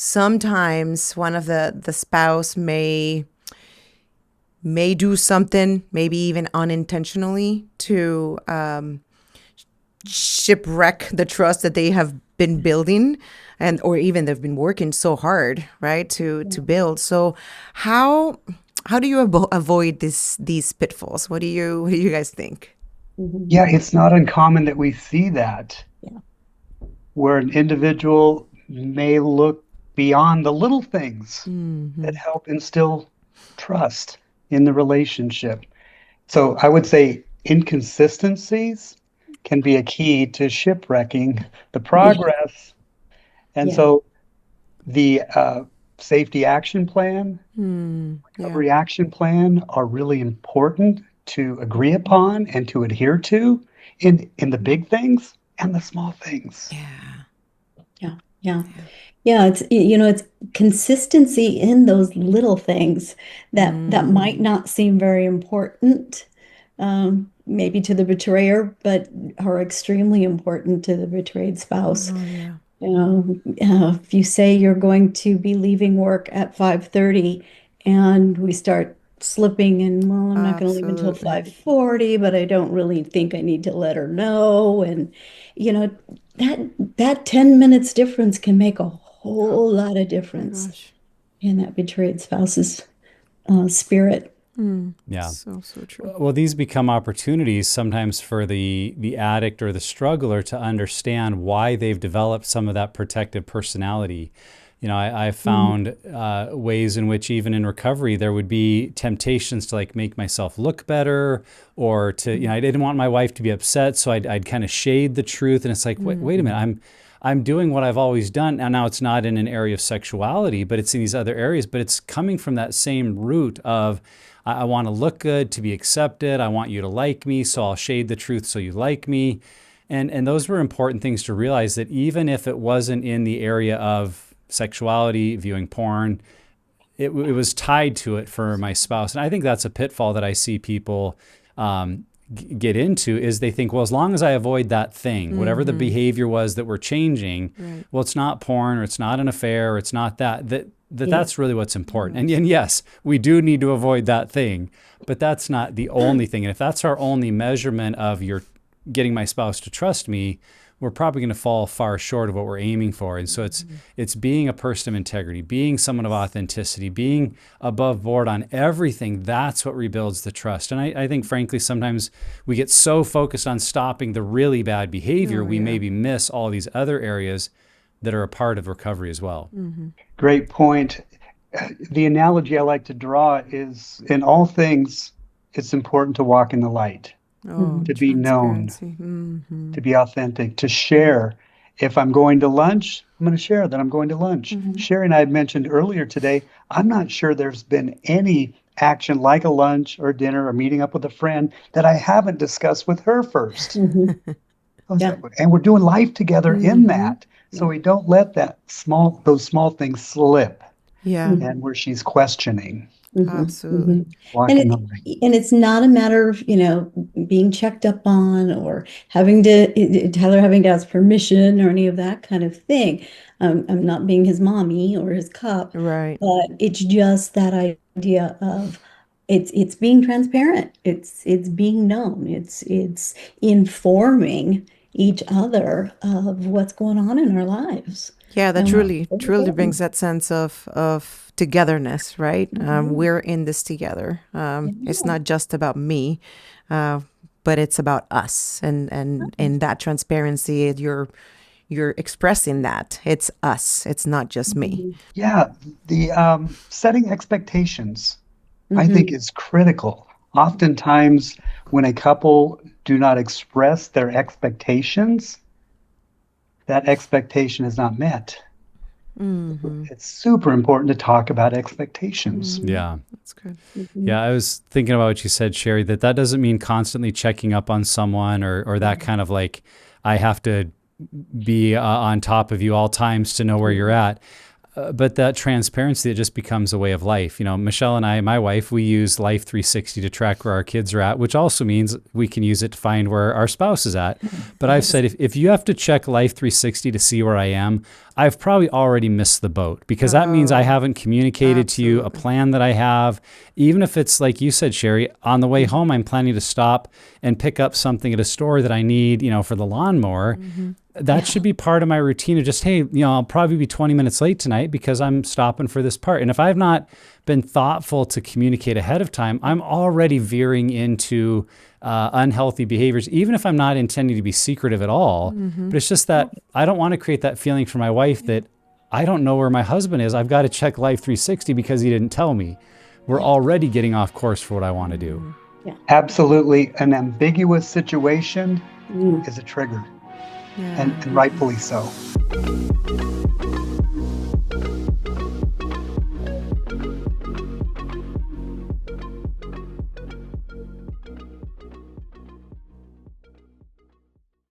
sometimes one of the spouse may do something, maybe even unintentionally, to shipwreck the trust that they have been building, and or even they've been working so hard, right, to build. So how do you avoid these pitfalls? What do you guys think? Mhm. Yeah, it's not uncommon that we see that Yeah. where an individual may look beyond the little things that Hmm. help instill trust in the relationship. So I would say inconsistencies can be a key to shipwrecking the Yeah. progress. And Yeah. so the safety action plan, Yeah. recovery action plan are really important to agree upon and to adhere to in the big things and the small things. Yeah. Yeah. Yeah. Yeah, it's consistency in those little things that might Mm. not seem very important, maybe to the betrayer, but are extremely important to the betrayed spouse. Oh, yeah. If you say you're going to be leaving work at 5:30 and we start slipping and, well, I'm not going to leave until Absolutely. 5:40, but I don't really think I need to let her know. And, you know, that that 10 minutes difference can make a Oh whole lot of my difference gosh. in that betrayed spouse's spirit. Mm. Yeah. So true. Well, these become opportunities sometimes for the addict or the struggler to understand why they've developed some of that protective personality. I've Mm, found ways in which even in recovery there would be temptations to like make myself look better, or to I didn't want my wife to be upset, so I'd kind of shade the truth. And it's like, wait a minute, I'm doing what I've always done. Now it's not in an area of sexuality, but it's in these other areas. But it's coming from that same root of I want to look good to be accepted. I want you to like me, so I'll shade the truth so you like me. And those were important things to realize, that even if it wasn't in the area of sexuality, viewing porn, it was tied to it for my spouse. And I think that's a pitfall that I see people get into, is they think, well, as long as I avoid that thing, whatever the Mm-hmm. behavior was that we're changing, Right. well, it's not porn, or it's not an affair, or it's not yeah. that's really what's important. Yes. And yes, we do need to avoid that thing, but that's not the only thing. And if that's our only measurement of your getting my spouse to trust me, we're probably going to fall far short of what we're aiming for. And so it's being a person of integrity, being someone of authenticity, being above board on everything. That's what rebuilds the trust. And I think, frankly, sometimes we get so focused on stopping the really bad behavior, Oh, we yeah. maybe miss all these other areas that are a part of recovery as well. Mm-hmm. Great point. The analogy I like to draw is in all things, it's important to walk in the light, Oh, Mhm. to be known, transparency. Mm-hmm. to be authentic, to share. If I'm going to lunch, I'm going to share that I'm going to lunch. Mhm. Sherry and I had mentioned earlier today, I'm not sure there's been any action like a lunch or dinner or meeting up with a friend that I haven't discussed with her first. Mhm. Yeah. And we're doing life together in Mm-hmm. that. So Yeah. we don't let those small things slip Yeah. Mhm. and where she's questioning, Mhm. Absolutely. Mhm. And walking it the line. and it's not a matter of, being checked up on or Tyler having to ask permission or any of that kind of thing. I'm not being his mommy or his cop, Right. but it's just that idea of it's being transparent. It's being known. It's informing each other of what's going on in our lives. Yeah, that And truly brings that sense of togetherness, right? Mhm. We're in this together. It's Yeah. not just about me, uh, but it's about us, and in that transparency, you're expressing that it's us. It's not just me. Mhm. Yeah, the setting expectations, I think, Mhm. is critical. Oftentimes, when a couple do not express their expectations, that expectation is not met. Mm-hmm. It's super important to talk about expectations. Mhm. Yeah. That's good. Mhm. Yeah, I was thinking about what you said, Sherry, that doesn't mean constantly checking up on someone, or that kind of like, I have to be on top of you all times to know where you're at. But that transparency, it just becomes a way of life. Michelle and I, my wife, we use Life 360 to track where our kids are at, which also means we can use it to find where our spouse is at. But I've Yes. said, if you have to check Life 360 to see where I am, I've probably already missed the boat, because that means I haven't communicated to you a plan that I have. Even if it's like you said, Sherry, on the way home, I'm planning to stop and pick up something at a store that I need, for the lawnmower. That should be part of my routine of just, hey, I'll probably be 20 minutes late tonight because I'm stopping for this part. And if I've not been thoughtful to communicate ahead of time, I'm already veering into unhealthy behaviors, even if I'm not intending to be secretive at all. But it's just that I don't want to create that feeling for my wife that I don't know where my husband is. I've got to check Life 360 because he didn't tell me. We're already getting off course for what I want to do. Absolutely. An ambiguous situation is a trigger, and rightfully so.